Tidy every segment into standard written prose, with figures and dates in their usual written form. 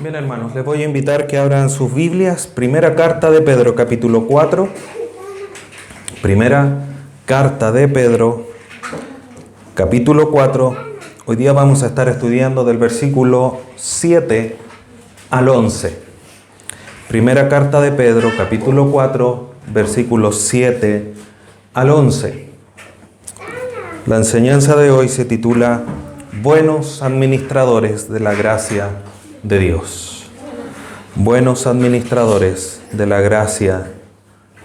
Bien, hermanos, les voy a invitar que abran sus Biblias. Primera carta de Pedro, capítulo 4. Primera carta de Pedro, capítulo 4. Hoy día vamos a estar estudiando del versículo 7 al 11. Primera carta de Pedro, capítulo 4, versículos 7 al 11. La enseñanza de hoy se titula Buenos administradores de la gracia de Dios. Buenos administradores de la gracia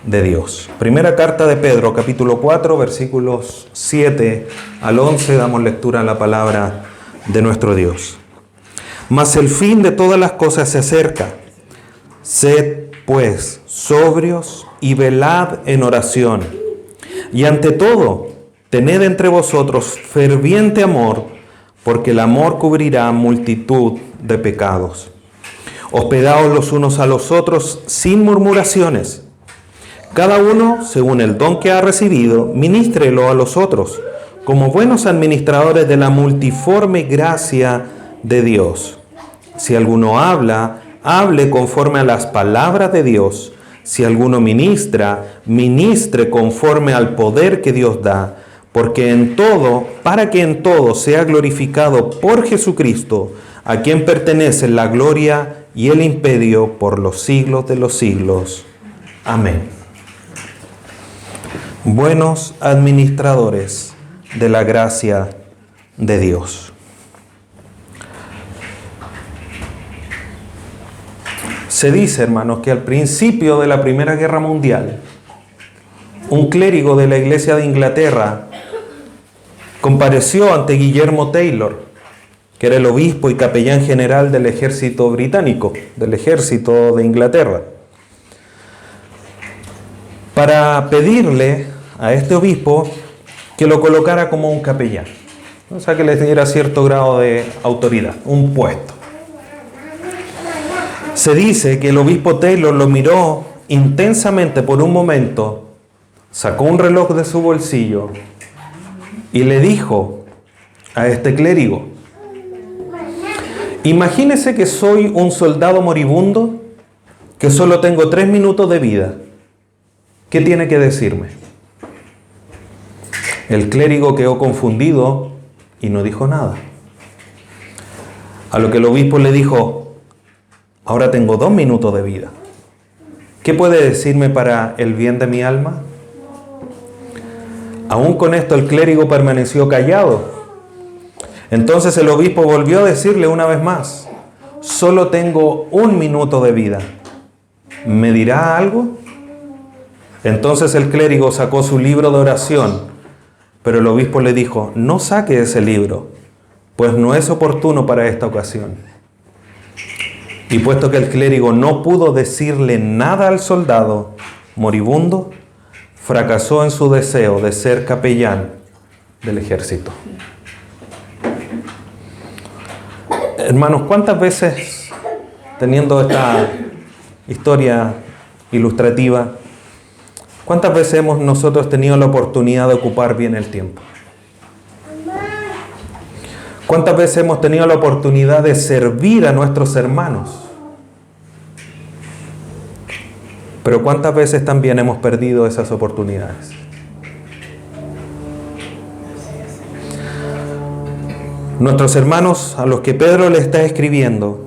de Dios. Primera carta de Pedro, capítulo 4, versículos 7 al 11, damos lectura a la palabra de nuestro Dios. Mas el fin de todas las cosas se acerca. Sed, pues, sobrios y velad en oración. Y ante todo, tened entre vosotros ferviente amor, porque el amor cubrirá multitud de pecados. Hospedaos los unos a los otros sin murmuraciones. Cada uno, según el don que ha recibido, ministrelo a los otros, como buenos administradores de la multiforme gracia de Dios. Si alguno habla, hable conforme a las palabras de Dios. Si alguno ministra, ministre conforme al poder que Dios da, porque en todo, para que en todo sea glorificado por Jesucristo, a quien pertenece la gloria y el imperio por los siglos de los siglos. Amén. Buenos administradores de la gracia de Dios. Se dice, hermanos, que al principio de la Primera Guerra Mundial, un clérigo de la Iglesia de Inglaterra compareció ante Guillermo Taylor, que era el obispo y capellán general del ejército británico, del ejército de Inglaterra, para pedirle a este obispo que lo colocara como un capellán, o sea, que le diera cierto grado de autoridad, un puesto. Se dice que el obispo Taylor lo miró intensamente por un momento, sacó un reloj de su bolsillo y le dijo a este clérigo: imagínese que soy un soldado moribundo, que solo tengo 3 minutos de vida. ¿Qué tiene que decirme? El clérigo quedó confundido y no dijo nada. A lo que el obispo le dijo: ahora tengo 2 minutos de vida. ¿Qué puede decirme para el bien de mi alma? Aún con esto el clérigo permaneció callado. Entonces el obispo volvió a decirle una vez más: solo tengo 1 minuto de vida. ¿Me dirá algo? Entonces el clérigo sacó su libro de oración, pero el obispo le dijo: no saque ese libro, pues no es oportuno para esta ocasión. Y puesto que el clérigo no pudo decirle nada al soldado moribundo, fracasó en su deseo de ser capellán del ejército. Hermanos, ¿cuántas veces, teniendo esta historia ilustrativa, cuántas veces hemos nosotros tenido la oportunidad de ocupar bien el tiempo? ¿Cuántas veces hemos tenido la oportunidad de servir a nuestros hermanos? Pero ¿cuántas veces también hemos perdido esas oportunidades? Nuestros hermanos a los que Pedro le está escribiendo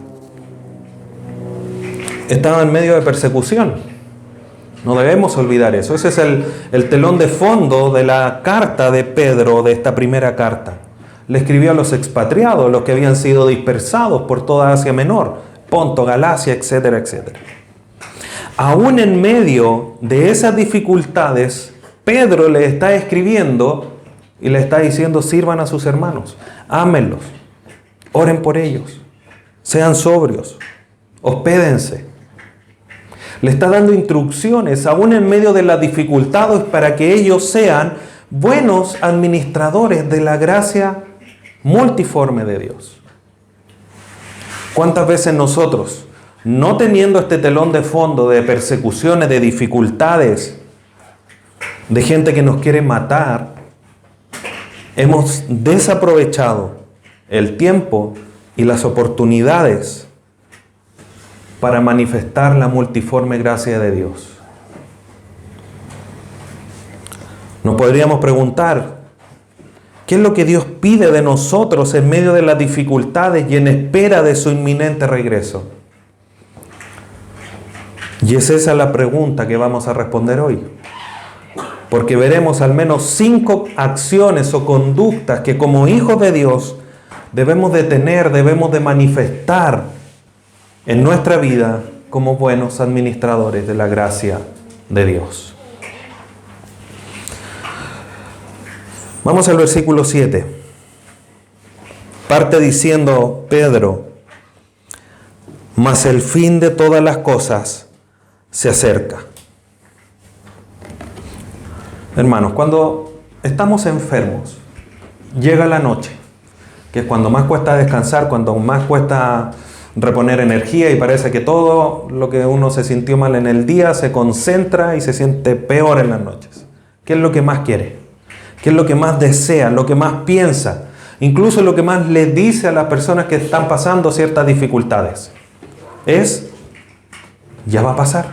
estaban en medio de persecución. No debemos olvidar eso. Ese es el telón de fondo de la carta de Pedro, de esta primera carta. Le escribió a los expatriados, los que habían sido dispersados por toda Asia Menor, Ponto, Galacia, etcétera, etcétera. Aún en medio de esas dificultades, Pedro le está escribiendo y le está diciendo: sirvan a sus hermanos, ámenlos, oren por ellos, sean sobrios, hospédense. Le está dando instrucciones aún en medio de las dificultades para que ellos sean buenos administradores de la gracia multiforme de Dios. ¿Cuántas veces nosotros, no teniendo este telón de fondo de persecuciones, de dificultades, de gente que nos quiere matar, hemos desaprovechado el tiempo y las oportunidades para manifestar la multiforme gracia de Dios. Nos podríamos preguntar, ¿qué es lo que Dios pide de nosotros en medio de las dificultades y en espera de su inminente regreso? Y es esa la pregunta que vamos a responder hoy. Porque veremos al menos 5 acciones o conductas que como hijos de Dios debemos de tener, debemos de manifestar en nuestra vida como buenos administradores de la gracia de Dios. Vamos al versículo 7. Parte diciendo Pedro, mas el fin de todas las cosas se acerca. Hermanos, cuando estamos enfermos, llega la noche, que es cuando más cuesta descansar, cuando más cuesta reponer energía y parece que todo lo que uno se sintió mal en el día se concentra y se siente peor en las noches. ¿Qué es lo que más quiere? ¿Qué es lo que más desea? Lo que más piensa? Incluso lo que más le dice a las personas que están pasando ciertas dificultades es, ya va a pasar.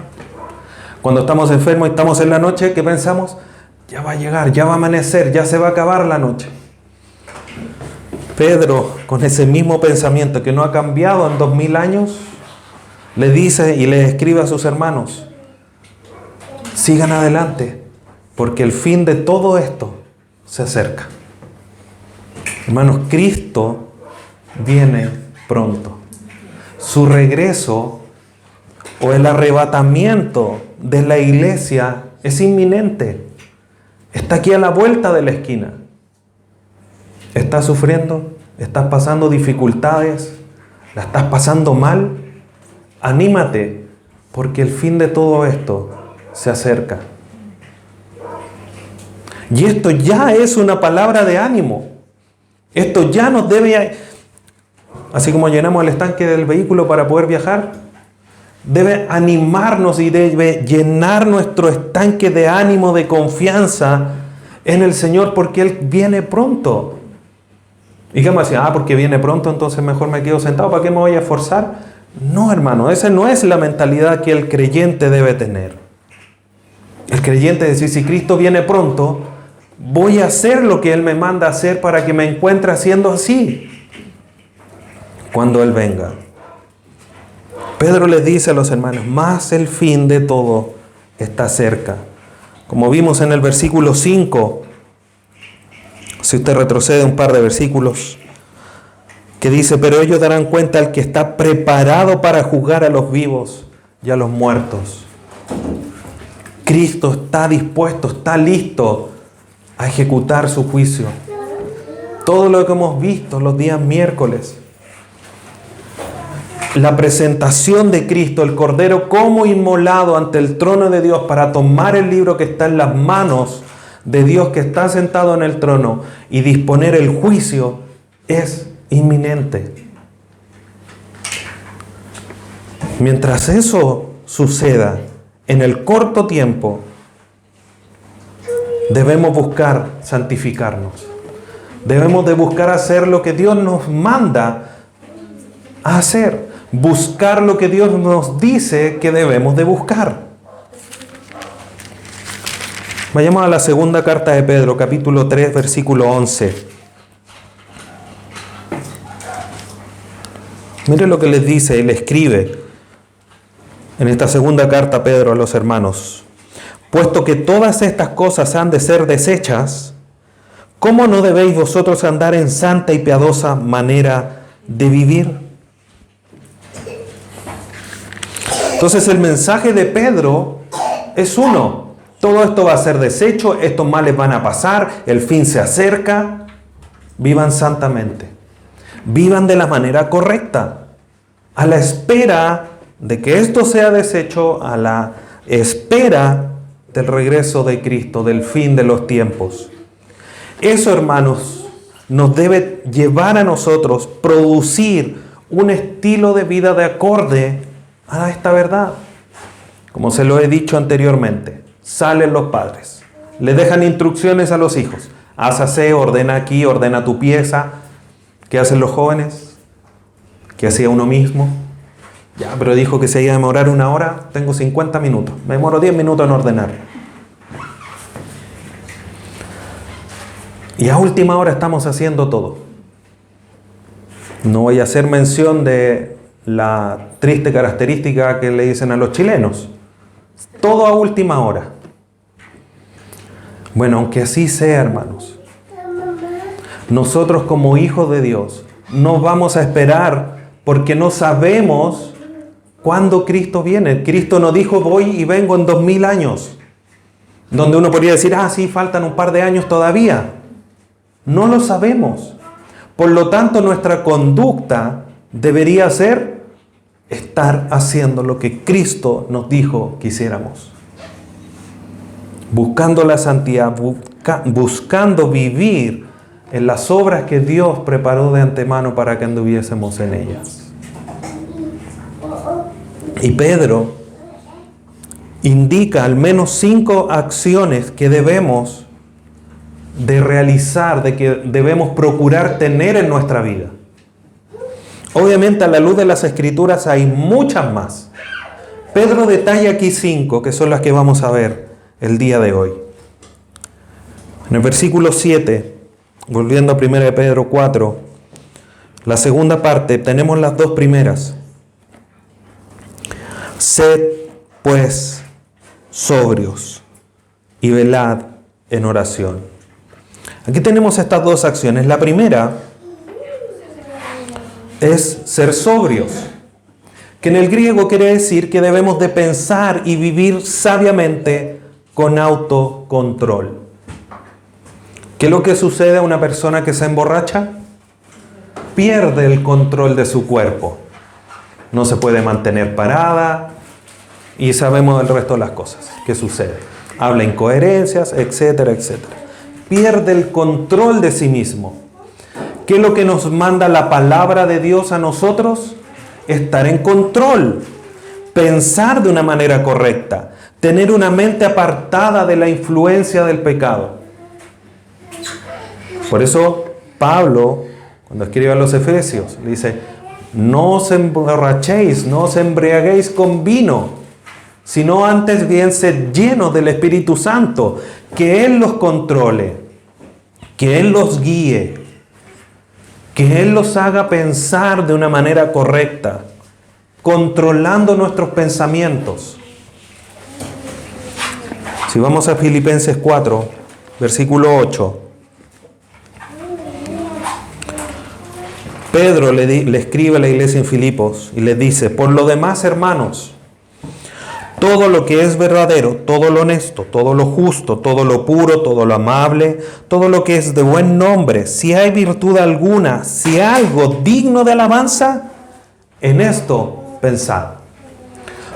Cuando estamos enfermos y estamos en la noche, ¿qué pensamos? Ya va a llegar, ya va a amanecer, ya se va a acabar la noche. Pedro, con ese mismo pensamiento que no ha cambiado en 2000 años, le dice y le escribe a sus hermanos, sigan adelante, porque el fin de todo esto se acerca. Hermanos, Cristo viene pronto. Su regreso o el arrebatamiento de la iglesia es inminente. Está aquí a la vuelta de la esquina. ¿Estás sufriendo? ¿Estás pasando dificultades? ¿La estás pasando mal? Anímate, porque el fin de todo esto se acerca. Y esto ya es una palabra de ánimo. Esto ya nos debe, así como llenamos el estanque del vehículo para poder viajar, debe animarnos y debe llenar nuestro estanque de ánimo, de confianza en el Señor, porque Él viene pronto. ¿Y qué me decía? Porque viene pronto, entonces mejor me quedo sentado, ¿para qué me voy a esforzar? No, hermano, esa no es la mentalidad que el creyente debe tener. El creyente dice, si Cristo viene pronto, voy a hacer lo que Él me manda a hacer para que me encuentre haciendo así cuando Él venga. Pedro les dice a los hermanos, más el fin de todo está cerca. Como vimos en el versículo 5, si usted retrocede un par de versículos, que dice, pero ellos darán cuenta al que está preparado para juzgar a los vivos y a los muertos. Cristo está dispuesto, está listo a ejecutar su juicio. Todo lo que hemos visto los días miércoles, la presentación de Cristo, el Cordero como inmolado ante el trono de Dios para tomar el libro que está en las manos de Dios que está sentado en el trono y disponer el juicio, es inminente. Mientras eso suceda en el corto tiempo, debemos buscar santificarnos. Debemos de buscar hacer lo que Dios nos manda a hacer. Buscar lo que Dios nos dice que debemos de buscar. Vayamos a la segunda carta de Pedro, capítulo 3, versículo 11. Mire lo que les dice y le escribe en esta segunda carta Pedro a los hermanos. Puesto que todas estas cosas han de ser deshechas, ¿cómo no debéis vosotros andar en santa y piadosa manera de vivir? Entonces el mensaje de Pedro es uno. Todo esto va a ser deshecho, estos males van a pasar, el fin se acerca. Vivan santamente. Vivan de la manera correcta. A la espera de que esto sea deshecho, a la espera del regreso de Cristo, del fin de los tiempos. Eso, hermanos, nos debe llevar a nosotros producir un estilo de vida de acorde a esta verdad. Como se lo he dicho anteriormente, salen los padres, le dejan instrucciones a los hijos. Haz aseo, ordena aquí, ordena tu pieza. ¿Qué hacen los jóvenes? ¿Qué hacía uno mismo? Ya, pero dijo que se iba a demorar 1 hora, tengo 50 minutos. Me demoro 10 minutos en ordenar. Y a última hora estamos haciendo todo. No voy a hacer mención de la triste característica que le dicen a los chilenos. Todo a última hora. Bueno, aunque así sea, hermanos, nosotros como hijos de Dios no vamos a esperar porque no sabemos cuándo Cristo viene. Cristo nos dijo, voy y vengo en 2000 años. Donde uno podría decir, sí, faltan un par de años todavía. No lo sabemos. Por lo tanto, nuestra conducta debería ser estar haciendo lo que Cristo nos dijo que hiciéramos. Buscando la santidad, buscando vivir en las obras que Dios preparó de antemano para que anduviésemos en ellas. Y Pedro indica al menos 5 acciones que debemos de realizar, de que debemos procurar tener en nuestra vida. Obviamente, a la luz de las Escrituras hay muchas más. Pedro detalla aquí 5, que son las que vamos a ver el día de hoy. En el versículo 7, volviendo a 1 de Pedro 4, la segunda parte, tenemos las 2 primeras. Sed, pues, sobrios y velad en oración. Aquí tenemos estas 2 acciones. La primera es ser sobrios, que en el griego quiere decir que debemos de pensar y vivir sabiamente con autocontrol. ¿Qué es lo que sucede a una persona que se emborracha? Pierde el control de su cuerpo. No se puede mantener parada y sabemos el resto de las cosas que sucede. Habla incoherencias, etcétera, etcétera. Pierde el control de sí mismo. ¿Qué es lo que nos manda la palabra de Dios a nosotros? Estar en control, pensar de una manera correcta, tener una mente apartada de la influencia del pecado. Por eso Pablo, cuando escribe a los Efesios, le dice, no os emborrachéis, no os embriaguéis con vino, sino antes bien sed llenos del Espíritu Santo, que Él los controle, que Él los guíe, que Él los haga pensar de una manera correcta, controlando nuestros pensamientos. Si vamos a Filipenses 4, versículo 8, Pedro le escribe a la iglesia en Filipos y le dice, por lo demás, hermanos, todo lo que es verdadero, todo lo honesto, todo lo justo, todo lo puro, todo lo amable, todo lo que es de buen nombre, si hay virtud alguna, si hay algo digno de alabanza, en esto pensad.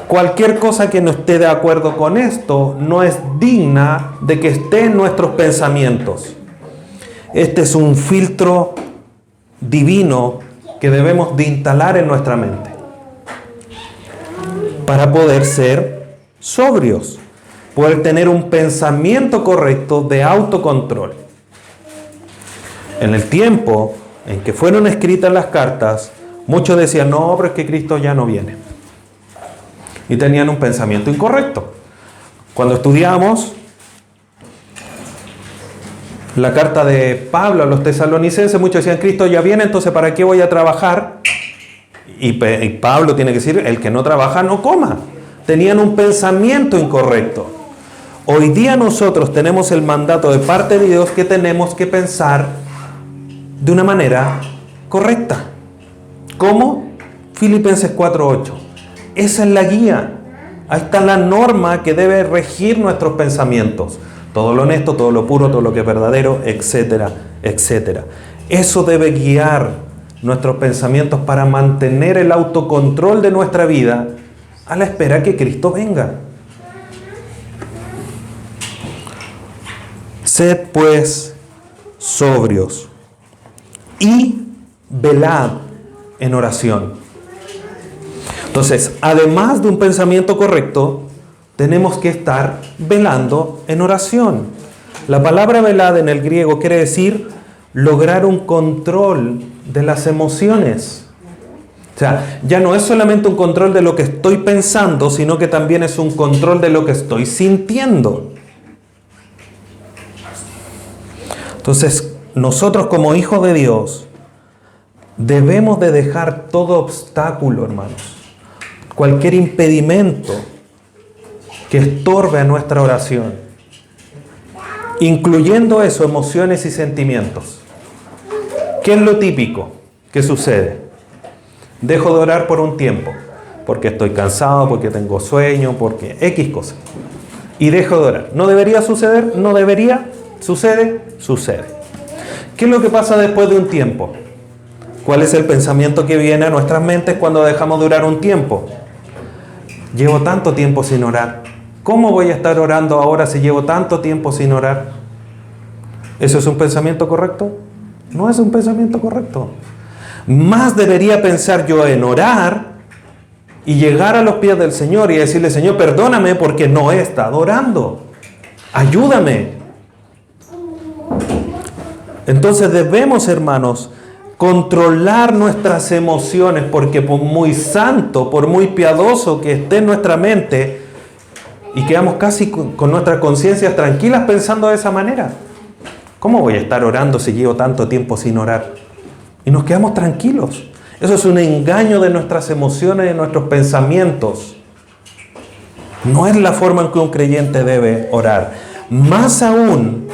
Cualquier cosa que no esté de acuerdo con esto no es digna de que esté en nuestros pensamientos. Este es un filtro divino que debemos de instalar en nuestra mente para poder ser sobrios, poder tener un pensamiento correcto de autocontrol. En el tiempo en que fueron escritas las cartas, muchos decían, no, pero es que Cristo ya no viene. Y tenían un pensamiento incorrecto. Cuando estudiamos la carta de Pablo a los tesalonicenses, muchos decían, Cristo ya viene, entonces ¿para qué voy a trabajar? Y Pablo tiene que decir, el que no trabaja no coma. Tenían un pensamiento incorrecto. Hoy día nosotros tenemos el mandato de parte de Dios que tenemos que pensar de una manera correcta. ¿Cómo? Filipenses 4:8. Esa es la guía. Ahí está la norma que debe regir nuestros pensamientos. Todo lo honesto, todo lo puro, todo lo que es verdadero, etcétera, etcétera. Eso debe guiar nuestros pensamientos para mantener el autocontrol de nuestra vida a la espera que Cristo venga. Sed pues sobrios y velad en oración. Entonces, además de un pensamiento correcto, tenemos que estar velando en oración. La palabra velad en el griego quiere decir lograr un control de las emociones. O sea, ya no es solamente un control de lo que estoy pensando, sino que también es un control de lo que estoy sintiendo. Entonces, nosotros como hijos de Dios debemos de dejar todo obstáculo, hermanos, cualquier impedimento que estorbe a nuestra oración, incluyendo eso, emociones y sentimientos. ¿Qué es lo típico que sucede? Dejo de orar por un tiempo, porque estoy cansado, porque tengo sueño, porque X cosa. Y dejo de orar. ¿No debería suceder? ¿No debería? ¿Sucede? Sucede. ¿Qué es lo que pasa después de un tiempo? ¿Cuál es el pensamiento que viene a nuestras mentes cuando dejamos de orar un tiempo? Llevo tanto tiempo sin orar. ¿Cómo voy a estar orando ahora si llevo tanto tiempo sin orar? ¿Eso es un pensamiento correcto? No es un pensamiento correcto. Más debería pensar yo en orar y llegar a los pies del Señor y decirle: Señor, perdóname porque no he estado orando. Ayúdame. Entonces debemos, hermanos, controlar nuestras emociones, porque por muy santo, por muy piadoso que esté en nuestra mente, y quedamos casi con nuestras conciencias tranquilas pensando de esa manera. ¿Cómo voy a estar orando si llevo tanto tiempo sin orar? Y nos quedamos tranquilos. Eso es un engaño de nuestras emociones, de nuestros pensamientos. No es la forma en que un creyente debe orar. Más aún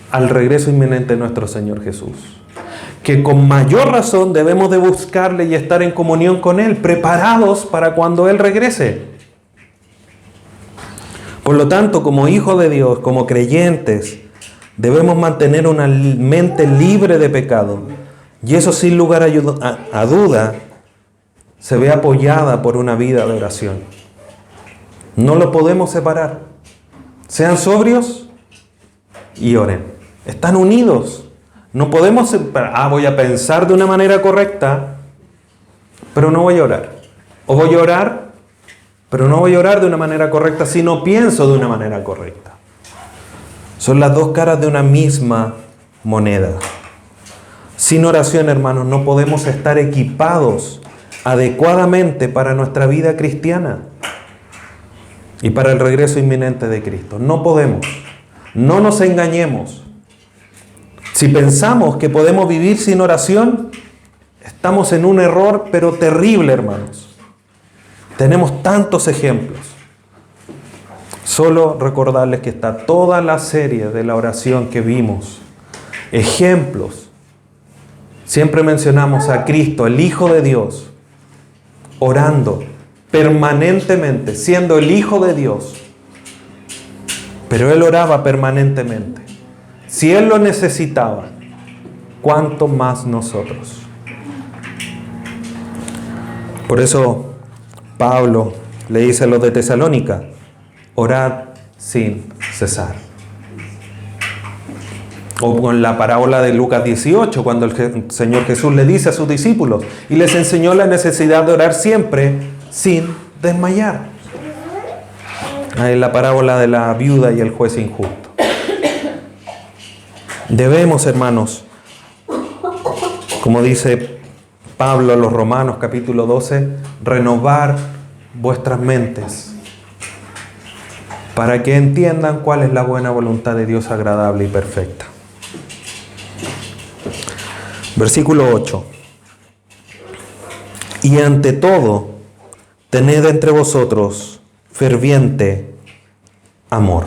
al regreso inminente de nuestro Señor Jesús, que con mayor razón debemos de buscarle y estar en comunión con Él, preparados para cuando Él regrese. Por lo tanto, como hijos de Dios, como creyentes, debemos mantener una mente libre de pecado. Y eso, sin lugar a duda, se ve apoyada por una vida de oración. No lo podemos separar. Sean sobrios y oren. Están unidos. No podemos separar. Voy a pensar de una manera correcta, pero no voy a orar. O voy a orar, pero no voy a orar de una manera correcta si no pienso de una manera correcta. Son las dos caras de una misma moneda. Sin oración, hermanos, no podemos estar equipados adecuadamente para nuestra vida cristiana y para el regreso inminente de Cristo. No podemos. No nos engañemos. Si pensamos que podemos vivir sin oración, estamos en un error, pero terrible, hermanos. Tenemos tantos ejemplos. Solo recordarles que está toda la serie de la oración que vimos. Ejemplos. Siempre mencionamos a Cristo, el Hijo de Dios, orando permanentemente, siendo el Hijo de Dios. Pero Él oraba permanentemente. Si Él lo necesitaba, ¿cuánto más nosotros? Por eso Pablo le dice a los de Tesalónica: orad sin cesar. O con la parábola de Lucas 18, cuando el Señor Jesús le dice a sus discípulos y les enseñó la necesidad de orar siempre sin desmayar. Ahí la parábola de la viuda y el juez injusto. Debemos, hermanos, como dice Pablo a los Romanos capítulo 12, renovar vuestras mentes para que entiendan cuál es la buena voluntad de Dios agradable y perfecta. Versículo 8. Y ante todo, tened entre vosotros ferviente amor.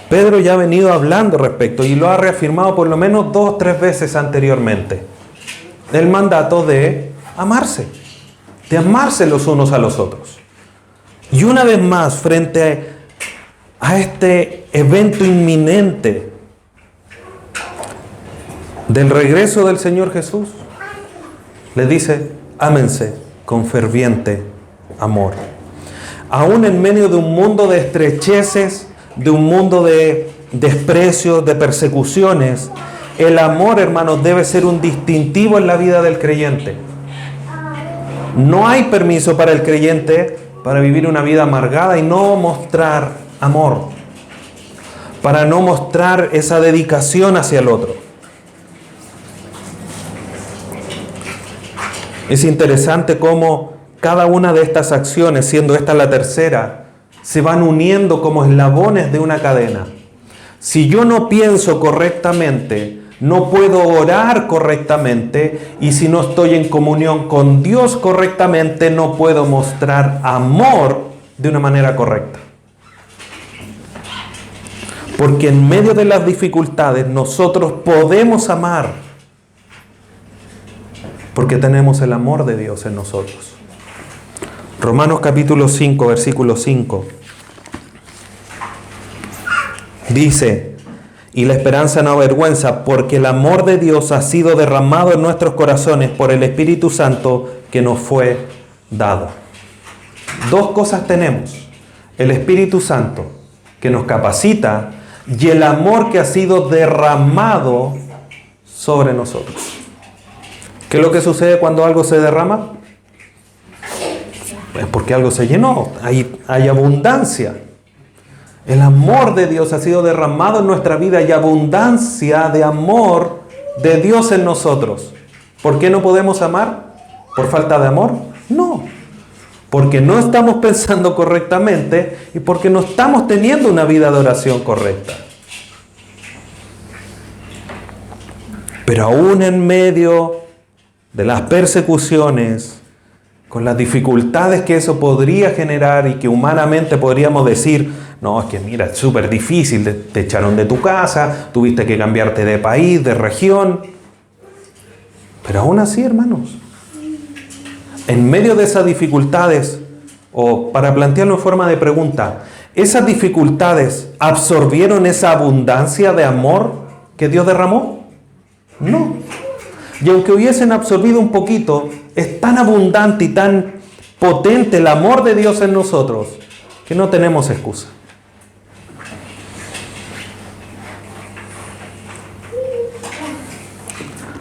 Pedro ya ha venido hablando respecto y lo ha reafirmado por lo menos 2 o 3 veces anteriormente. El mandato de amarse los unos a los otros. Y una vez más, frente a este evento inminente del regreso del Señor Jesús, les dice: ámense con ferviente amor. Aún en medio de un mundo de estrecheces, de un mundo de desprecios, de persecuciones, el amor, hermanos, debe ser un distintivo en la vida del creyente. No hay permiso para el creyente para vivir una vida amargada y no mostrar amor, para no mostrar esa dedicación hacia el otro. Es interesante cómo cada una de estas acciones, siendo esta la tercera, se van uniendo como eslabones de una cadena. Si yo no pienso correctamente, no puedo orar correctamente, y si no estoy en comunión con Dios correctamente, no puedo mostrar amor de una manera correcta. Porque en medio de las dificultades nosotros podemos amar, porque tenemos el amor de Dios en nosotros. Romanos capítulo 5, versículo 5. Dice: y la esperanza no avergüenza, porque el amor de Dios ha sido derramado en nuestros corazones por el Espíritu Santo que nos fue dado. Dos cosas tenemos: el Espíritu Santo que nos capacita y el amor que ha sido derramado sobre nosotros. ¿Qué es lo que sucede cuando algo se derrama? Es porque algo se llenó, hay abundancia. El amor de Dios ha sido derramado en nuestra vida y abundancia de amor de Dios en nosotros. ¿Por qué no podemos amar? ¿Por falta de amor? No. Porque no estamos pensando correctamente y porque no estamos teniendo una vida de oración correcta. Pero aún en medio de las persecuciones, con las dificultades que eso podría generar y que humanamente podríamos decir: no, es que mira, es súper difícil, te echaron de tu casa, tuviste que cambiarte de país, de región. Pero aún así, hermanos, en medio de esas dificultades, o para plantearlo en forma de pregunta, ¿esas dificultades absorbieron esa abundancia de amor que Dios derramó? No. Y aunque hubiesen absorbido un poquito, es tan abundante y tan potente el amor de Dios en nosotros que no tenemos excusa.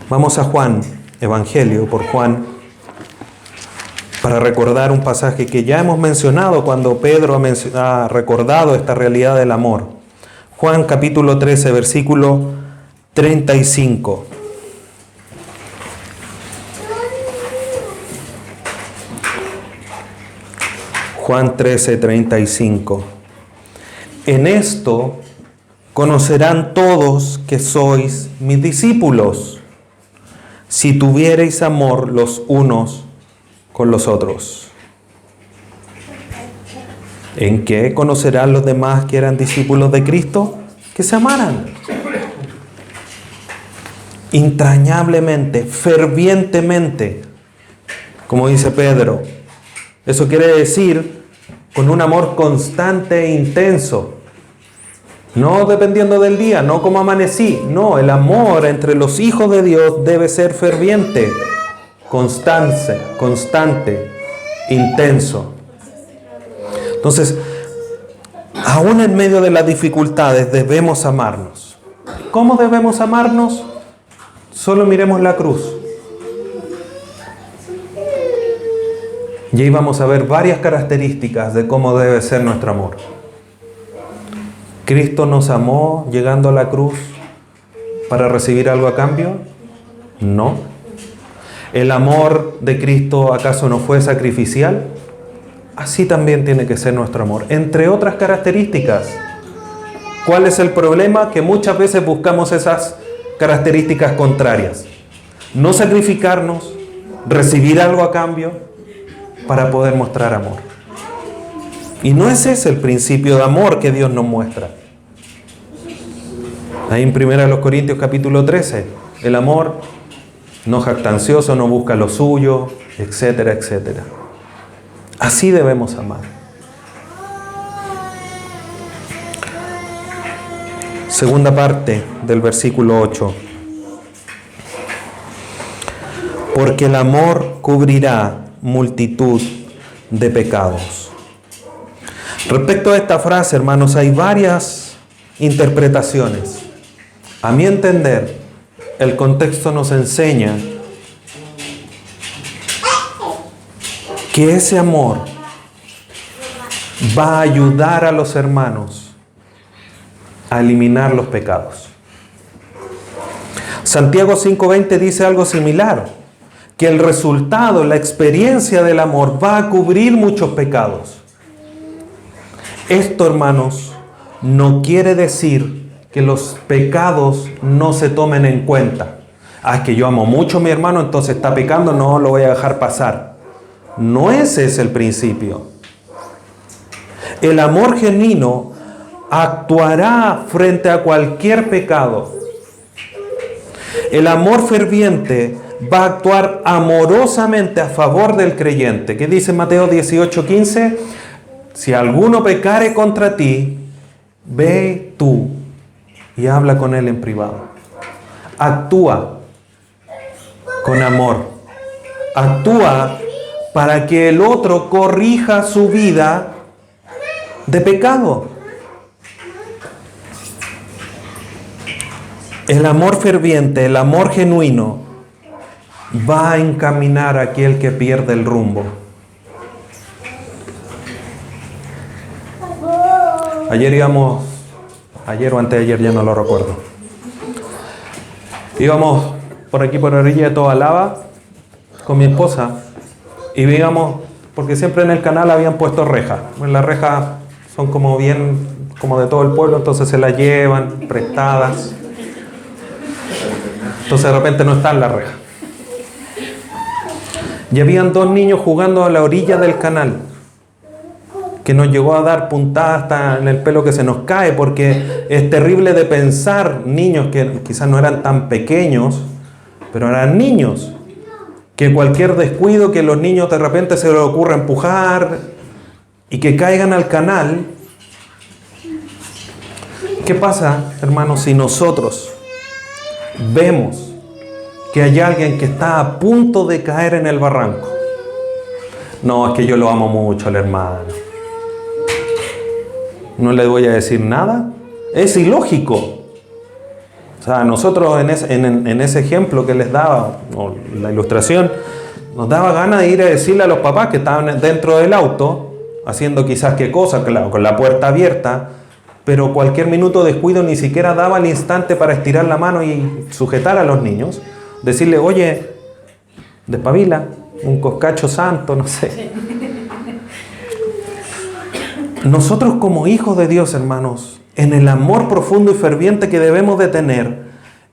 Vamos a Juan, Evangelio por Juan, para recordar un pasaje que ya hemos mencionado cuando Pedro ha recordado esta realidad del amor. Juan capítulo 13, versículo 35. Juan 13, 35. En esto conocerán todos que sois mis discípulos, si tuviereis amor los unos con los otros. ¿En qué conocerán los demás que eran discípulos de Cristo? Que se amaran entrañablemente, fervientemente, como dice Pedro. Eso quiere decir con un amor constante e intenso. No dependiendo del día, no como amanecí. No, el amor entre los hijos de Dios debe ser ferviente, constante, intenso. Entonces, aún en medio de las dificultades debemos amarnos. ¿Cómo debemos amarnos? Solo miremos la cruz. Y ahí vamos a ver varias características de cómo debe ser nuestro amor. ¿Cristo nos amó llegando a la cruz para recibir algo a cambio? No. ¿El amor de Cristo acaso no fue sacrificial? Así también tiene que ser nuestro amor, entre otras características. ¿Cuál es el problema? Que muchas veces buscamos esas características contrarias. No sacrificarnos, recibir algo a cambio para poder mostrar amor. Y no es ese el principio de amor que Dios nos muestra. Ahí en 1 Corintios capítulo 13, el amor no jactancioso, no busca lo suyo, etcétera, etcétera. Así debemos amar. Segunda parte del versículo 8. Porque el amor cubrirá multitud de pecados. Respecto a esta frase, hermanos, hay varias interpretaciones. A mi entender, el contexto nos enseña que ese amor va a ayudar a los hermanos a eliminar los pecados. Santiago 5:20 dice algo similar, que el resultado, la experiencia del amor va a cubrir muchos pecados. Esto, hermanos, no quiere decir que los pecados no se tomen en cuenta. Ah, es que yo amo mucho a mi hermano, entonces está pecando, no lo voy a dejar pasar. No ese es el principio. El amor genuino actuará frente a cualquier pecado. El amor ferviente va a actuar amorosamente a favor del creyente. ¿Qué dice Mateo 18:15? Si alguno pecare contra ti, ve tú y habla con él en privado. Actúa con amor. Actúa para que el otro corrija su vida de pecado. El amor ferviente, el amor genuino, va a encaminar a aquel que pierde el rumbo. Ayer o antes de ayer, ya no lo recuerdo. Íbamos por aquí por la orilla de Tobalaba con mi esposa y veíamos, porque siempre en el canal habían puesto rejas. Bueno, las rejas son como bien, como de todo el pueblo, entonces se las llevan prestadas. Entonces de repente no está en la reja. Y habían dos niños jugando a la orilla del canal, que nos llegó a dar puntadas hasta en el pelo que se nos cae, porque es terrible de pensar, niños que quizás no eran tan pequeños, pero eran niños, que cualquier descuido, que los niños de repente se les ocurra empujar y que caigan al canal. ¿Qué pasa, hermanos, si nosotros vemos que hay alguien que está a punto de caer en el barranco? No, es que yo lo amo mucho al hermano, no le voy a decir nada. Es ilógico. O sea, nosotros en ese ejemplo que les daba, o la ilustración, nos daba ganas de ir a decirle a los papás que estaban dentro del auto, haciendo quizás qué cosa, claro, con la puerta abierta, pero cualquier minuto de descuido ni siquiera daba el instante para estirar la mano y sujetar a los niños. Decirle, oye, despabila, un coscacho santo, no sé. Nosotros como hijos de Dios, hermanos, en el amor profundo y ferviente que debemos de tener,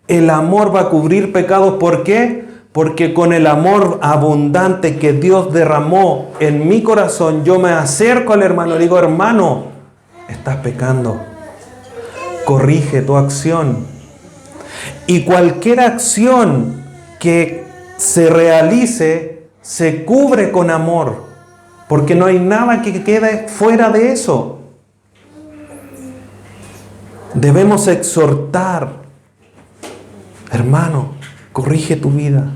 el amor va a cubrir pecados. ¿Por qué? Porque con el amor abundante que Dios derramó en mi corazón, yo me acerco al hermano y le digo, hermano, estás pecando, corrige tu acción. Y cualquier acción que se realice se cubre con amor, porque no hay nada que quede fuera de eso. Debemos exhortar, hermano, corrige tu vida.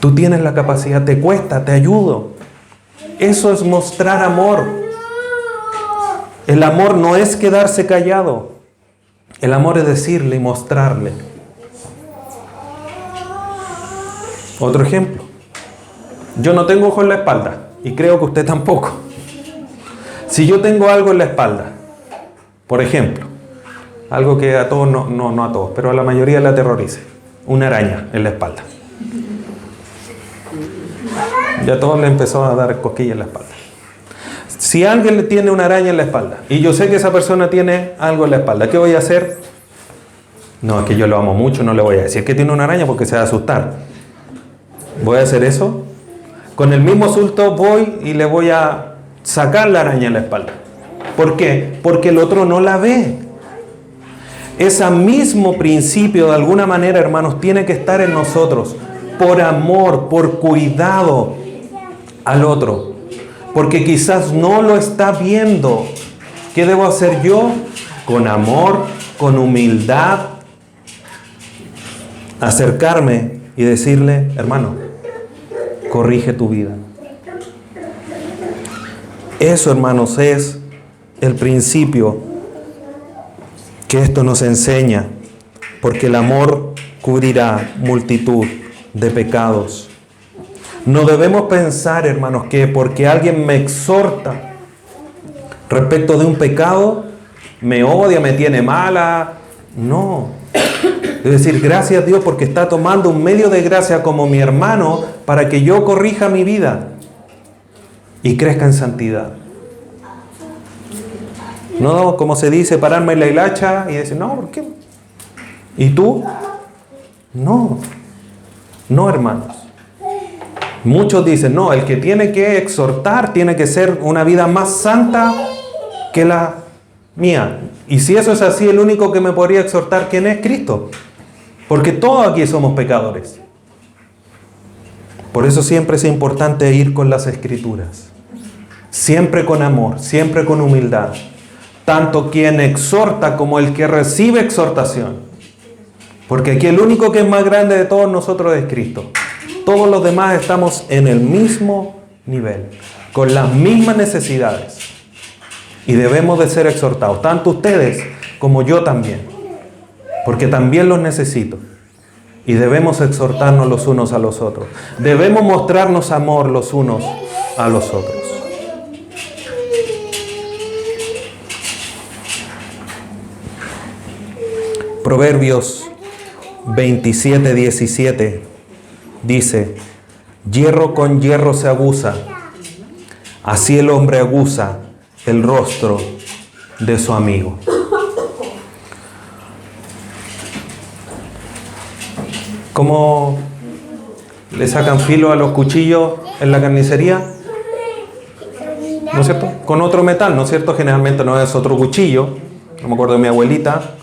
Tú tienes la capacidad, te cuesta, te ayudo. Eso es mostrar amor. El amor no es quedarse callado. El amor es decirle y mostrarle. Otro ejemplo. Yo no tengo ojo en la espalda y creo que usted tampoco. Si yo tengo algo en la espalda, por ejemplo, algo que a todos, no a todos, pero a la mayoría le aterrorice, una araña en la espalda. Ya a todos le empezó a dar cosquillas en la espalda. Si alguien le tiene una araña en la espalda y yo sé que esa persona tiene algo en la espalda, ¿qué voy a hacer? No, es que yo lo amo mucho, no le voy a decir que tiene una araña porque se va a asustar. ¿Voy a hacer eso? Con el mismo susto voy y le voy a sacar la araña en la espalda. ¿Por qué? Porque el otro no la ve. Ese mismo principio, de alguna manera, hermanos, tiene que estar en nosotros. Por amor, por cuidado al otro. Porque quizás no lo está viendo. ¿Qué debo hacer yo? Con amor, con humildad, acercarme y decirle, hermano, corrige tu vida. Eso, hermanos, es el principio que esto nos enseña, porque el amor cubrirá multitud de pecados. No debemos pensar, hermanos, que porque alguien me exhorta respecto de un pecado, me odia, me tiene mala. No. Debo decir, gracias a Dios porque está tomando un medio de gracia como mi hermano para que yo corrija mi vida y crezca en santidad. No, como se dice, pararme en la hilacha y decir, no, ¿por qué? ¿Y tú? No, no, hermanos. Muchos dicen, no, el que tiene que exhortar tiene que ser una vida más santa que la mía. Y si eso es así, el único que me podría exhortar, ¿quién es? Cristo. Porque todos aquí somos pecadores. Por eso siempre es importante ir con las Escrituras. Siempre con amor, siempre con humildad. Tanto quien exhorta como el que recibe exhortación. Porque aquí el único que es más grande de todos nosotros es Cristo. Todos los demás estamos en el mismo nivel, con las mismas necesidades. Y debemos de ser exhortados, tanto ustedes como yo también. Porque también los necesito. Y debemos exhortarnos los unos a los otros. Debemos mostrarnos amor los unos a los otros. Proverbios 27:17 dice, hierro con hierro se aguza, así el hombre aguza el rostro de su amigo. ¿Cómo le sacan filo a los cuchillos en la carnicería? ¿No es cierto? Con otro metal, ¿no es cierto? Generalmente no es otro cuchillo. No me acuerdo de mi abuelita,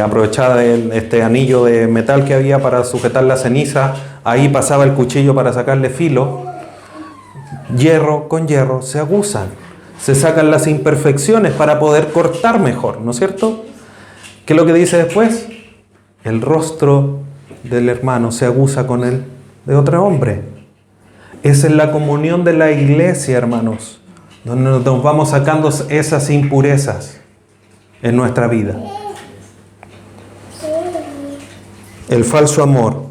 aprovechaba de este anillo de metal que había para sujetar la ceniza, ahí pasaba el cuchillo para sacarle filo. Hierro con hierro se aguzan, se sacan las imperfecciones para poder cortar mejor, ¿no es cierto? ¿Qué es lo que dice después? El rostro del hermano se aguza con el de otro hombre. Esa es la comunión de la iglesia, hermanos, donde nos vamos sacando esas impurezas en nuestra vida. El falso amor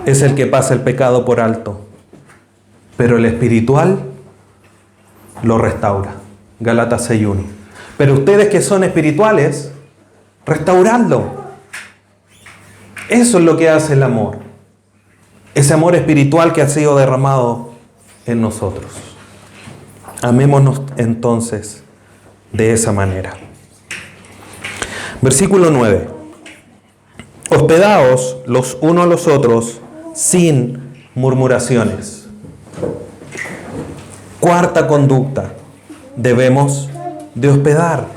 es el que pasa el pecado por alto, pero el espiritual lo restaura. Gálatas 6:1. Pero ustedes que son espirituales, restauradlo. Eso es lo que hace el amor. Ese amor espiritual que ha sido derramado en nosotros. Amémonos entonces de esa manera. Versículo 9. Hospedaos los unos a los otros sin murmuraciones. Cuarta conducta. Debemos de hospedar.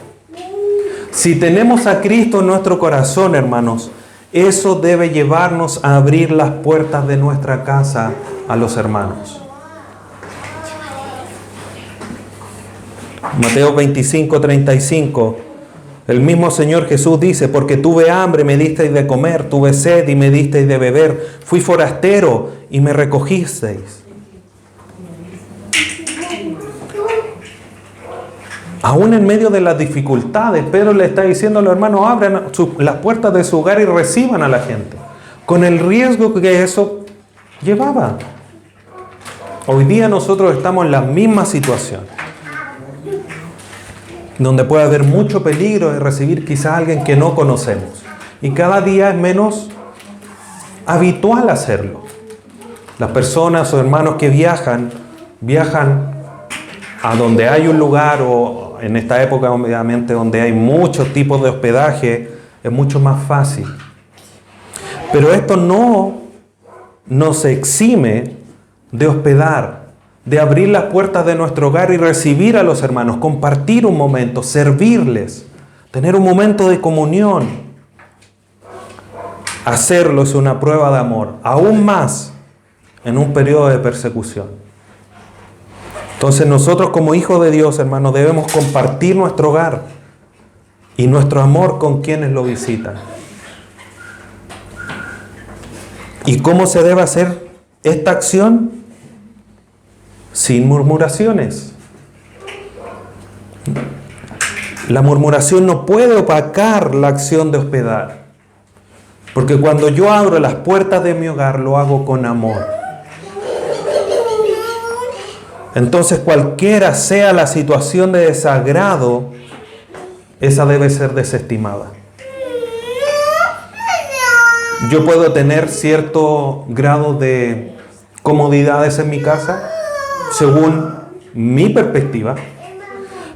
Si tenemos a Cristo en nuestro corazón, hermanos, eso debe llevarnos a abrir las puertas de nuestra casa a los hermanos. Mateo 25:35. El mismo Señor Jesús dice, porque tuve hambre, me disteis de comer, tuve sed y me disteis de beber, fui forastero y me recogisteis. Aún en medio de las dificultades, Pedro le está diciendo a los hermanos, abran las puertas de su hogar y reciban a la gente, con el riesgo que eso llevaba. Hoy día nosotros estamos en la misma situación, donde puede haber mucho peligro de recibir quizás a alguien que no conocemos. Y cada día es menos habitual hacerlo. Las personas o hermanos que viajan a donde hay un lugar, o en esta época obviamente donde hay muchos tipos de hospedaje, es mucho más fácil. Pero esto no nos exime de hospedar, de abrir las puertas de nuestro hogar y recibir a los hermanos, compartir un momento, servirles, tener un momento de comunión. Hacerlo es una prueba de amor, aún más en un periodo de persecución. Entonces nosotros como hijos de Dios, hermanos, debemos compartir nuestro hogar y nuestro amor con quienes lo visitan. ¿Y cómo se debe hacer esta acción? Sin murmuraciones. La murmuración no puede opacar la acción de hospedar. Porque cuando yo abro las puertas de mi hogar, lo hago con amor. Entonces, cualquiera sea la situación de desagrado, esa debe ser desestimada. Yo puedo tener cierto grado de comodidades en mi casa, según mi perspectiva.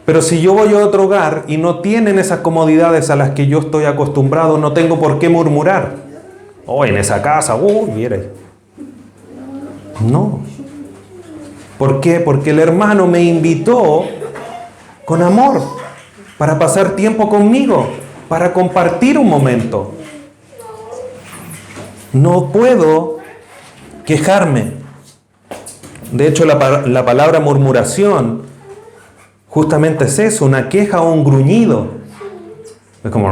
Pero si yo voy a otro hogar y no tienen esas comodidades a las que yo estoy acostumbrado, no tengo por qué murmurar. Oh, en esa casa, mire. No. ¿Por qué? Porque el hermano me invitó con amor para pasar tiempo conmigo, para compartir un momento. No puedo quejarme. De hecho, la palabra murmuración justamente es eso, una queja o un gruñido. Es como...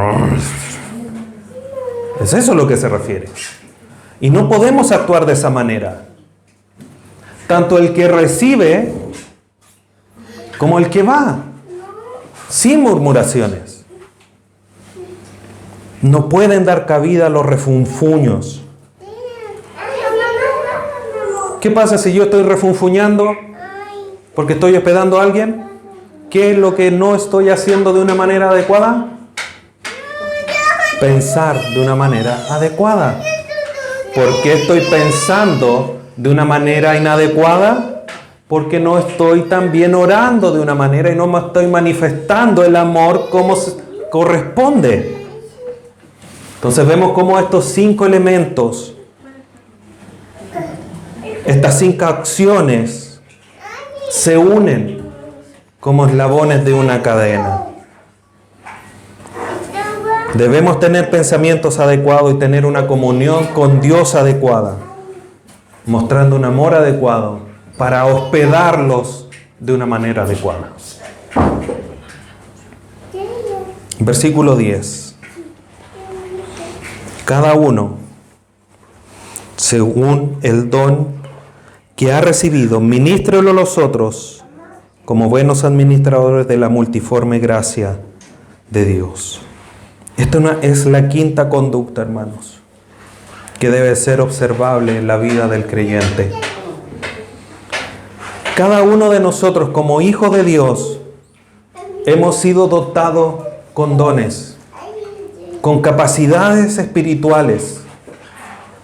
Es eso a lo que se refiere. Y no podemos actuar de esa manera. Tanto el que recibe como el que va. Sin murmuraciones. No pueden dar cabida a los refunfuños. ¿Qué pasa si yo estoy refunfuñando porque estoy hospedando a alguien? ¿Qué es lo que no estoy haciendo de una manera adecuada? Pensar de una manera adecuada. ¿Por qué estoy pensando de una manera inadecuada? Porque no estoy también orando de una manera y no me estoy manifestando el amor como corresponde. Entonces vemos cómo estos 5 elementos, estas 5 acciones se unen como eslabones de una cadena. Debemos tener pensamientos adecuados y tener una comunión con Dios adecuada, mostrando un amor adecuado para hospedarlos de una manera adecuada. Versículo 10. Cada uno, según el don que ha recibido, ministrelo a los otros como buenos administradores de la multiforme gracia de Dios. Esta es la quinta conducta, hermanos, que debe ser observable en la vida del creyente. Cada uno de nosotros, como hijos de Dios, hemos sido dotados con dones, con capacidades espirituales,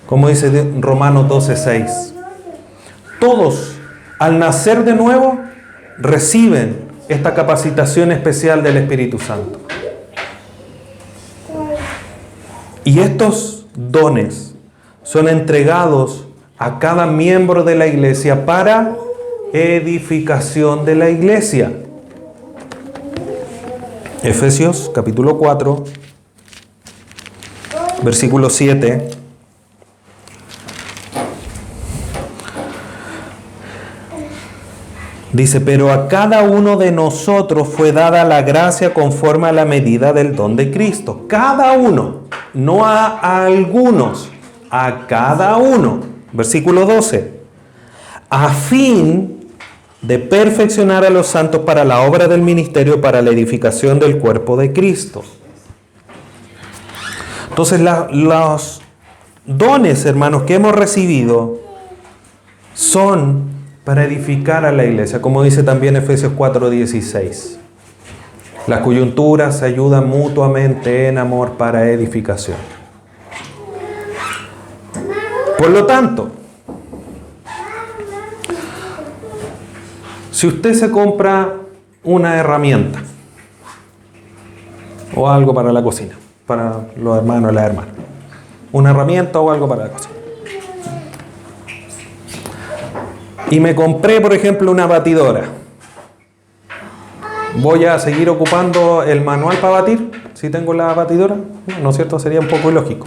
como dice Romanos 12:6. Todos, al nacer de nuevo, reciben esta capacitación especial del Espíritu Santo. Y estos dones son entregados a cada miembro de la iglesia para edificación de la iglesia. Efesios capítulo 4, versículo 7. Dice, pero a cada uno de nosotros fue dada la gracia conforme a la medida del don de Cristo. Cada uno, no a algunos, a cada uno. Versículo 12. A fin de perfeccionar a los santos para la obra del ministerio, para la edificación del cuerpo de Cristo. Entonces, los dones, hermanos, que hemos recibido son para edificar a la iglesia, como dice también Efesios 4:16. Las coyunturas se ayudan mutuamente en amor para edificación. Por lo tanto, si usted se compra una herramienta o algo para la cocina, para los hermanos y las hermanas, una herramienta o algo para la cocina, y me compré, por ejemplo, una batidora, ¿voy a seguir ocupando el manual para batir si tengo la batidora? ¿No es cierto? Sería un poco ilógico.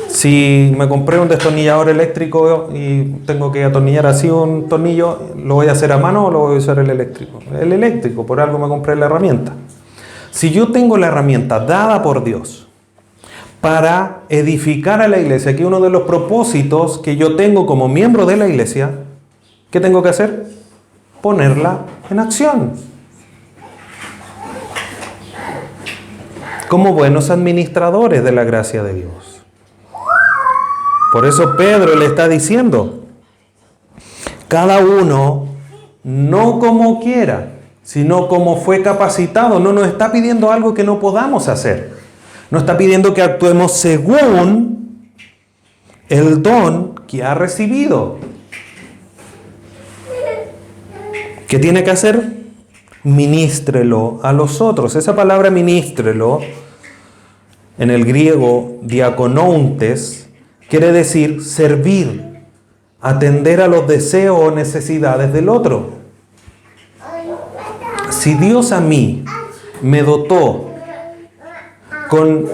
Si me compré un destornillador eléctrico y tengo que atornillar así un tornillo, ¿lo voy a hacer a mano o lo voy a usar el eléctrico? El eléctrico, por algo me compré la herramienta. Si yo tengo la herramienta dada por Dios para edificar a la iglesia, que uno de los propósitos que yo tengo como miembro de la iglesia, ¿qué tengo que hacer? Ponerla en acción. Como buenos administradores de la gracia de Dios. Por eso Pedro le está diciendo, cada uno, no como quiera, sino como fue capacitado. No nos está pidiendo algo que no podamos hacer. Nos está pidiendo que actuemos según el don que ha recibido. ¿Qué tiene que hacer? Ministrelo a los otros. Esa palabra ministrelo, en el griego diaconountes, quiere decir servir, atender a los deseos o necesidades del otro. Si Dios a mí me dotó con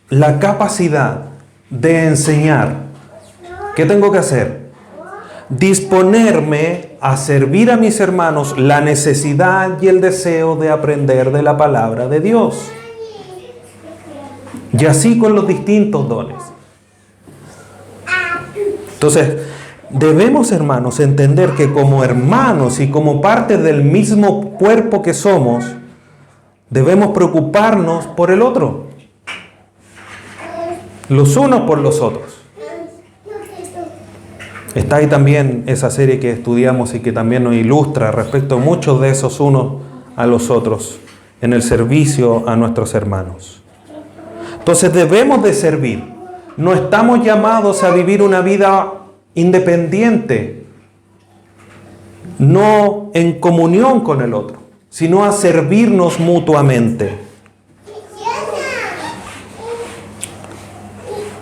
la capacidad de enseñar, ¿qué tengo que hacer? Disponerme a servir a mis hermanos la necesidad y el deseo de aprender de la palabra de Dios. Y así con los distintos dones. Entonces, debemos, hermanos, entender que como hermanos y como parte del mismo cuerpo que somos, debemos preocuparnos por el otro. Los unos por los otros. Está ahí también esa serie que estudiamos y que también nos ilustra respecto a muchos de esos unos a los otros en el servicio a nuestros hermanos. Entonces debemos de servir. No estamos llamados a vivir una vida independiente, no en comunión con el otro, sino a servirnos mutuamente.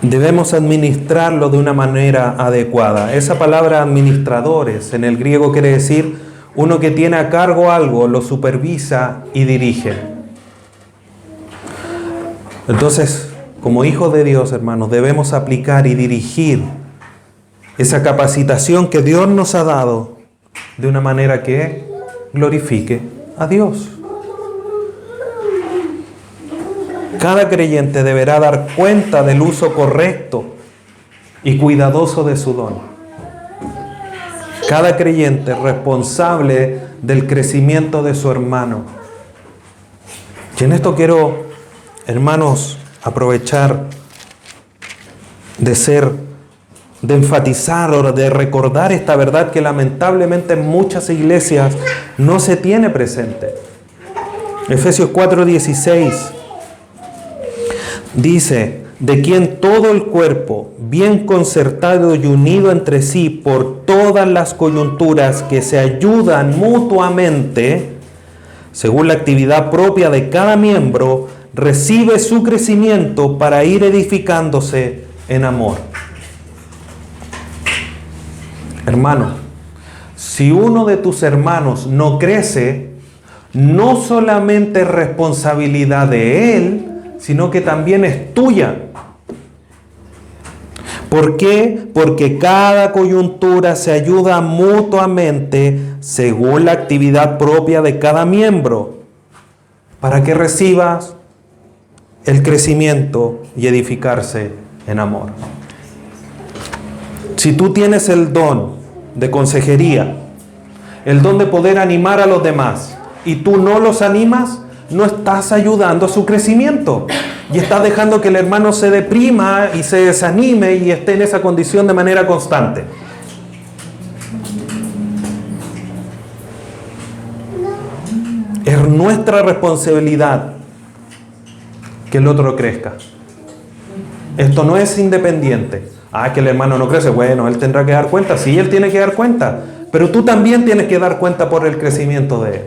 Debemos administrarlo de una manera adecuada. Esa palabra administradores en el griego quiere decir uno que tiene a cargo algo, lo supervisa y dirige. Entonces, como hijos de Dios, hermanos, debemos aplicar y dirigir esa capacitación que Dios nos ha dado de una manera que glorifique a Dios. Cada creyente deberá dar cuenta del uso correcto y cuidadoso de su don. Cada creyente es responsable del crecimiento de su hermano. Y en esto quiero, hermanos, aprovechar de enfatizar o de recordar esta verdad que lamentablemente en muchas iglesias no se tiene presente. Efesios 4:16 dice: de quien todo el cuerpo, bien concertado y unido entre sí por todas las coyunturas que se ayudan mutuamente, según la actividad propia de cada miembro, recibe su crecimiento para ir edificándose en amor. Hermano, si uno de tus hermanos no crece, no solamente es responsabilidad de él, sino que también es tuya. ¿Por qué? Porque cada coyuntura se ayuda mutuamente según la actividad propia de cada miembro, para que recibas el crecimiento y edificarse en amor. Si tú tienes el don de consejería, el don de poder animar a los demás, y tú no los animas, no estás ayudando a su crecimiento. Y estás dejando que el hermano se deprima y se desanime y esté en esa condición de manera constante. Es nuestra responsabilidad que el otro crezca. Esto no es independiente. Que el hermano no crece. Bueno, él tendrá que dar cuenta. Sí, él tiene que dar cuenta. Pero tú también tienes que dar cuenta por el crecimiento de él.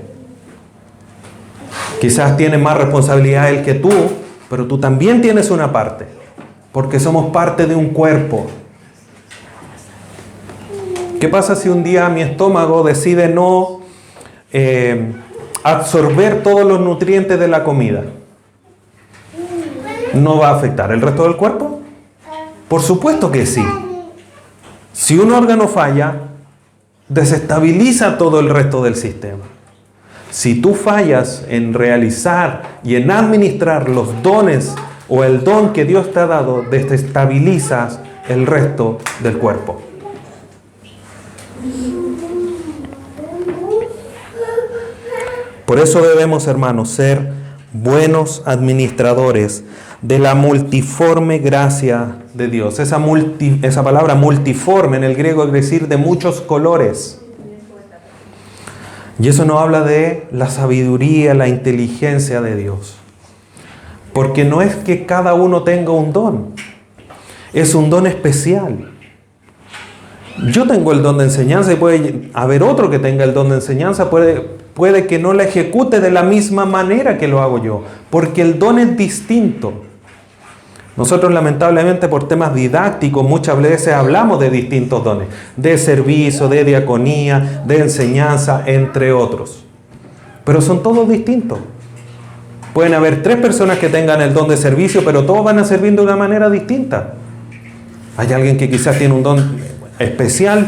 Quizás tiene más responsabilidad él que tú, pero tú también tienes una parte. Porque somos parte de un cuerpo. ¿Qué pasa si un día mi estómago decide no absorber todos los nutrientes de la comida? ¿No va a afectar el resto del cuerpo? Por supuesto que sí. Si un órgano falla, desestabiliza todo el resto del sistema. Si tú fallas en realizar y en administrar los dones o el don que Dios te ha dado, desestabilizas el resto del cuerpo. Por eso debemos, hermanos, ser buenos administradores de la multiforme gracia de Dios. Esa palabra multiforme en el griego es decir de muchos colores. Y eso nos habla de la sabiduría, la inteligencia de Dios. Porque no es que cada uno tenga un don. Es un don especial. Yo tengo el don de enseñanza y puede haber otro que tenga el don de enseñanza, puede que no la ejecute de la misma manera que lo hago yo, porque el don es distinto. Nosotros lamentablemente por temas didácticos muchas veces hablamos de distintos dones, de servicio, de diaconía, de enseñanza, entre otros. Pero son todos distintos. Pueden haber 3 personas que tengan el don de servicio, pero todos van a servir de una manera distinta. Hay alguien que quizás tiene un don especial,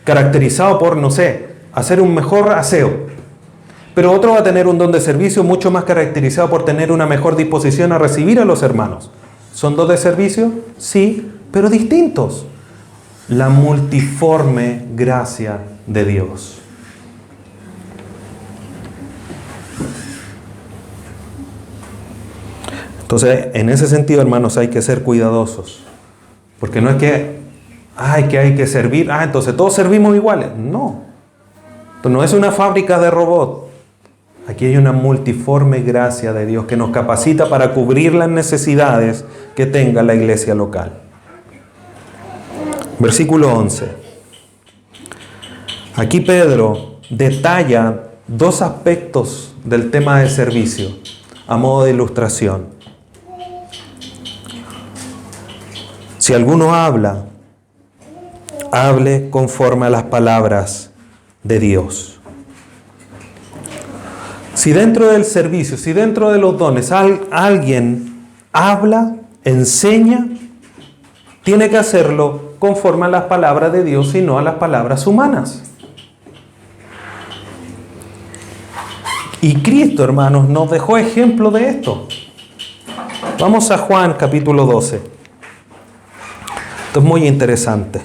caracterizado por, no sé, hacer un mejor aseo. Pero otro va a tener un don de servicio mucho más caracterizado por tener una mejor disposición a recibir a los hermanos. ¿Son dos de servicio? Sí, pero distintos. La multiforme gracia de Dios. Entonces, en ese sentido, hermanos, hay que ser cuidadosos. Porque no es que hay que servir, entonces todos servimos iguales. No. Esto no es una fábrica de robots. Aquí hay una multiforme gracia de Dios que nos capacita para cubrir las necesidades que tenga la iglesia local. Versículo 11. Aquí Pedro detalla 2 aspectos del tema del servicio a modo de ilustración. Si alguno habla, hable conforme a las palabras de Dios. Si dentro del servicio, si dentro de los dones alguien habla, enseña, tiene que hacerlo conforme a las palabras de Dios y no a las palabras humanas. Y Cristo, hermanos, nos dejó ejemplo de esto. Vamos a Juan capítulo 12. Esto es muy interesante.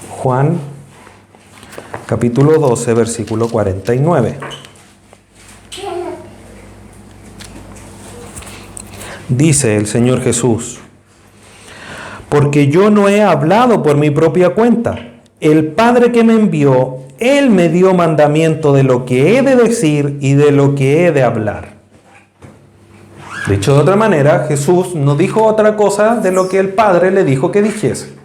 Juan capítulo 12, versículo 49. Dice el Señor Jesús: porque yo no he hablado por mi propia cuenta. El Padre que me envió, Él me dio mandamiento de lo que he de decir y de lo que he de hablar. Dicho de otra manera, Jesús no dijo otra cosa de lo que el Padre le dijo que dijese.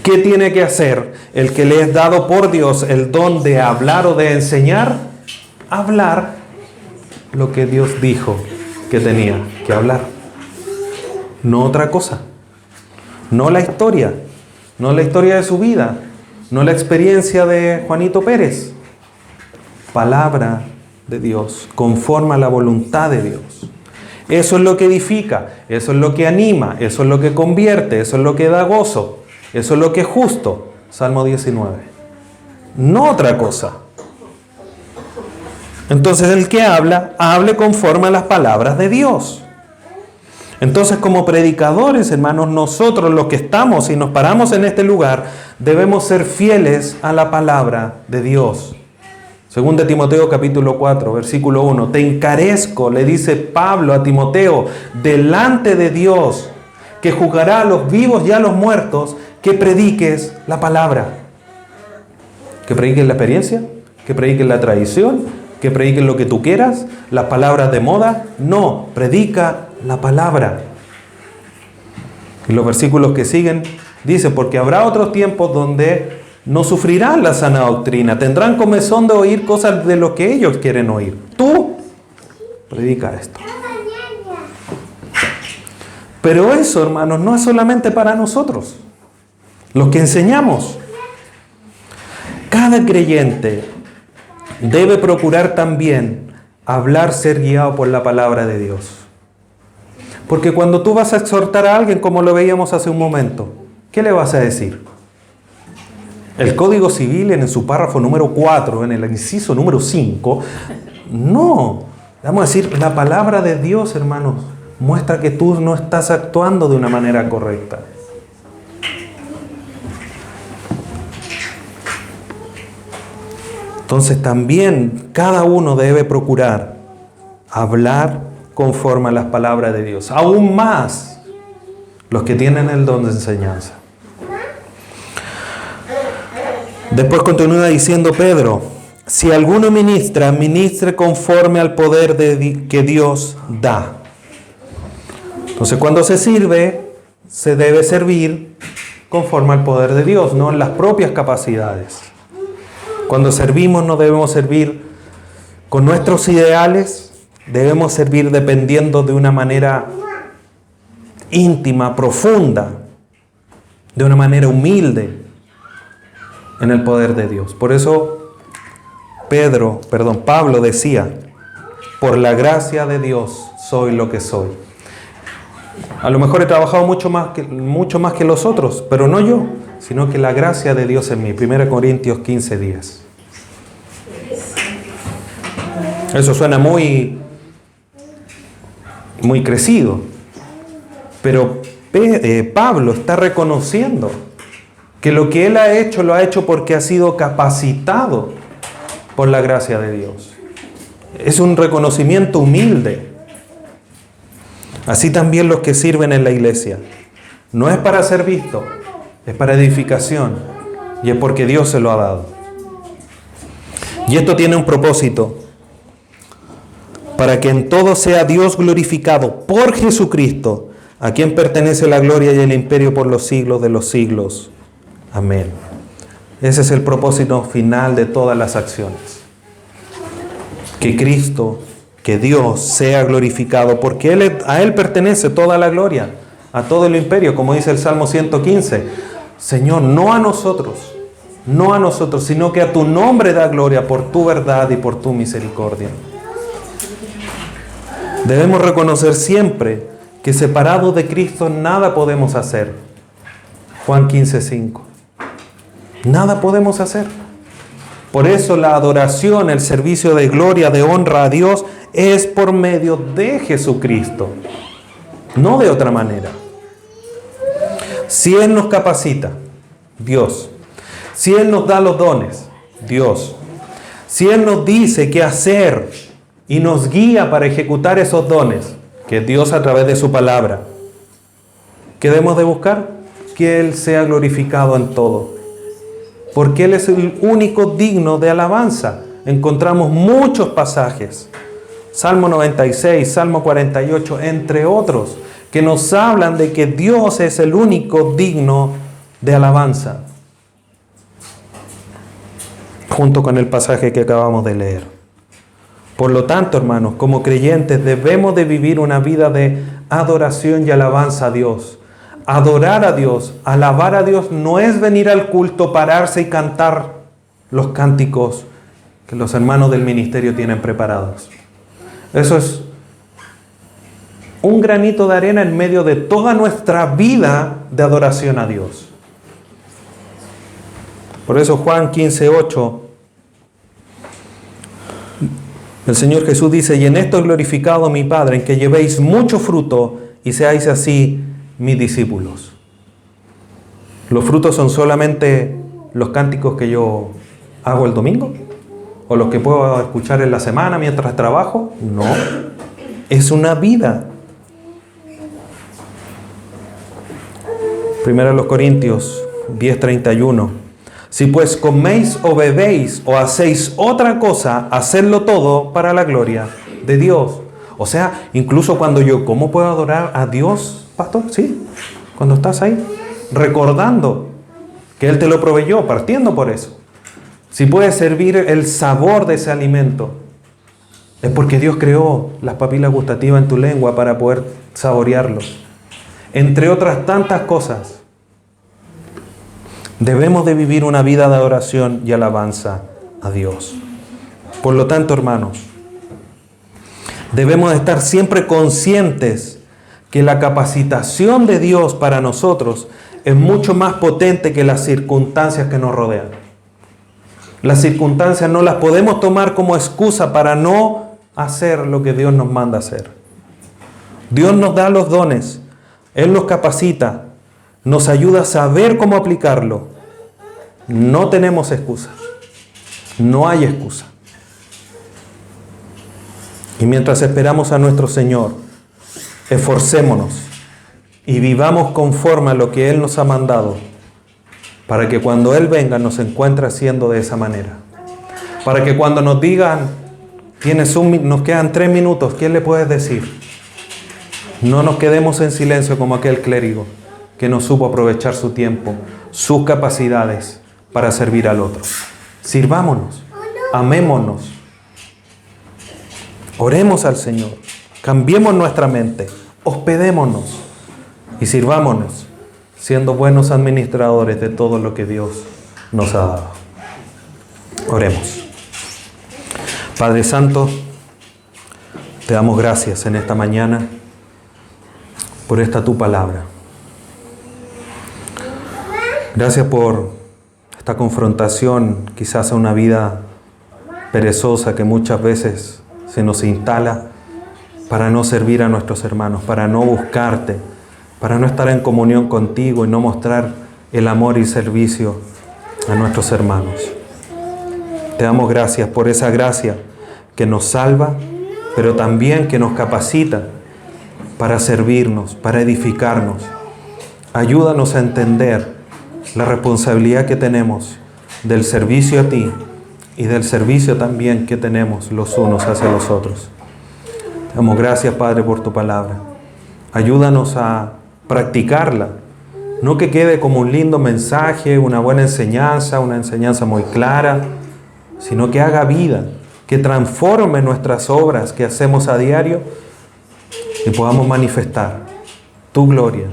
¿Qué tiene que hacer el que le es dado por Dios el don de hablar o de enseñar? Hablar lo que Dios dijo que tenía que hablar. No otra cosa. No la historia. No la historia de su vida. No la experiencia de Juanito Pérez. Palabra de Dios, conforme a la voluntad de Dios. Eso es lo que edifica, eso es lo que anima, eso es lo que convierte, eso es lo que da gozo, eso es lo que es justo. Salmo 19. No otra cosa. Entonces el que habla, hable conforme a las palabras de Dios. Entonces, como predicadores, hermanos, nosotros los que estamos y nos paramos en este lugar, debemos ser fieles a la palabra de Dios. Según de Timoteo capítulo 4, versículo 1, te encarezco, le dice Pablo a Timoteo, delante de Dios, que juzgará a los vivos y a los muertos, que prediques la palabra. Que prediques la experiencia, que prediques la tradición, que prediques lo que tú quieras, las palabras de moda. No, predica la palabra. Y los versículos que siguen dicen, porque habrá otros tiempos donde no sufrirán la sana doctrina, tendrán comezón de oír cosas de lo que ellos quieren oír. Tú predica esto. Pero eso, hermanos, no es solamente para nosotros, los que enseñamos. Cada creyente debe procurar también hablar, ser guiado por la palabra de Dios. Porque cuando tú vas a exhortar a alguien, como lo veíamos hace un momento, ¿qué le vas a decir? El Código Civil en su párrafo número 4, en el inciso número 5, no. Vamos a decir, la palabra de Dios, hermanos, muestra que tú no estás actuando de una manera correcta. Entonces también cada uno debe procurar hablar conforme a las palabras de Dios. Aún más los que tienen el don de enseñanza. Después continúa diciendo Pedro, si alguno ministra, ministre conforme al poder que Dios da. Entonces, cuando se sirve, se debe servir conforme al poder de Dios, no en las propias capacidades. Cuando servimos, no debemos servir con nuestros ideales, debemos servir dependiendo de una manera íntima, profunda, de una manera humilde en el poder de Dios. Por eso Pablo decía, por la gracia de Dios soy lo que soy. A lo mejor he trabajado mucho más que los otros, pero no yo, sino que la gracia de Dios en mí. 1 Corintios 15:10. Eso suena muy crecido, pero Pablo está reconociendo que lo que él ha hecho, lo ha hecho porque ha sido capacitado por la gracia de Dios. Es un reconocimiento humilde. Así también los que sirven en la iglesia. No es para ser visto, es para edificación. Y es porque Dios se lo ha dado. Y esto tiene un propósito. Para que en todo sea Dios glorificado por Jesucristo, a quien pertenece la gloria y el imperio por los siglos de los siglos. Amén. Ese es el propósito final de todas las acciones. Que Cristo, que Dios sea glorificado, porque a Él pertenece toda la gloria, a todo el imperio, como dice el Salmo 115. Señor, no a nosotros, sino que a tu nombre da gloria por tu verdad y por tu misericordia. Debemos reconocer siempre que separados de Cristo nada podemos hacer. Juan 15:5. Nada podemos hacer. Por eso la adoración, el servicio de gloria, de honra a Dios es por medio de Jesucristo, no de otra manera. Si Él nos capacita, Dios. Si Él nos da los dones, Dios. Si Él nos dice qué hacer y nos guía para ejecutar esos dones, que es Dios a través de su palabra, ¿qué debemos de buscar? Que Él sea glorificado en todo. Porque Él es el único digno de alabanza. Encontramos muchos pasajes, Salmo 96, Salmo 48, entre otros, que nos hablan de que Dios es el único digno de alabanza, junto con el pasaje que acabamos de leer. Por lo tanto, hermanos, como creyentes debemos de vivir una vida de adoración y alabanza a Dios. Adorar a Dios, alabar a Dios, no es venir al culto, pararse y cantar los cánticos que los hermanos del ministerio tienen preparados. Eso es un granito de arena en medio de toda nuestra vida de adoración a Dios. Por eso Juan 15:8, el Señor Jesús dice, y en esto es glorificado mi Padre, en que llevéis mucho fruto y seáis así mis discípulos. ¿Los frutos son solamente los cánticos que yo hago el domingo? ¿O los que puedo escuchar en la semana mientras trabajo? No, es una vida. 1 Corintios 10:31. Si pues coméis o bebéis o hacéis otra cosa, hacedlo todo para la gloria de Dios. O sea, incluso cuando yo como, ¿puedo adorar a Dios, pastor? Sí, cuando estás ahí, recordando que Él te lo proveyó, partiendo por eso. Si puedes servir el sabor de ese alimento, es porque Dios creó las papilas gustativas en tu lengua para poder saborearlo. Entre otras tantas cosas, debemos de vivir una vida de adoración y alabanza a Dios. Por lo tanto, hermanos, debemos estar siempre conscientes que la capacitación de Dios para nosotros es mucho más potente que las circunstancias que nos rodean. Las circunstancias no las podemos tomar como excusa para no hacer lo que Dios nos manda hacer. Dios nos da los dones, Él nos capacita, nos ayuda a saber cómo aplicarlo. No tenemos excusa, no hay excusa. Y mientras esperamos a nuestro Señor, esforcémonos y vivamos conforme a lo que Él nos ha mandado, para que cuando Él venga nos encuentre haciendo de esa manera. Para que cuando nos digan, nos quedan 3 minutos, ¿qué le puedes decir? No nos quedemos en silencio como aquel clérigo que no supo aprovechar su tiempo, sus capacidades para servir al otro. Sirvámonos, amémonos, oremos al Señor, cambiemos nuestra mente, hospedémonos y sirvámonos, siendo buenos administradores de todo lo que Dios nos ha dado. Oremos. Padre Santo, te damos gracias en esta mañana por esta tu palabra. Gracias por esta confrontación quizás a una vida perezosa que muchas veces se nos instala para no servir a nuestros hermanos, para no buscarte, para no estar en comunión contigo y no mostrar el amor y servicio a nuestros hermanos. Te damos gracias por esa gracia que nos salva, pero también que nos capacita para servirnos, para edificarnos. Ayúdanos a entender la responsabilidad que tenemos del servicio a ti y del servicio también que tenemos los unos hacia los otros. Te damos gracias, Padre, por tu palabra. Ayúdanos a practicarla. No que quede como un lindo mensaje, una buena enseñanza, una enseñanza muy clara, sino que haga vida, que transforme nuestras obras que hacemos a diario y podamos manifestar tu gloria,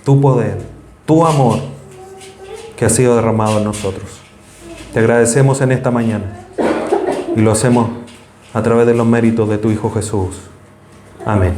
tu poder, tu amor que ha sido derramado en nosotros. Te agradecemos en esta mañana y lo hacemos a través de los méritos de tu Hijo Jesús. Amén.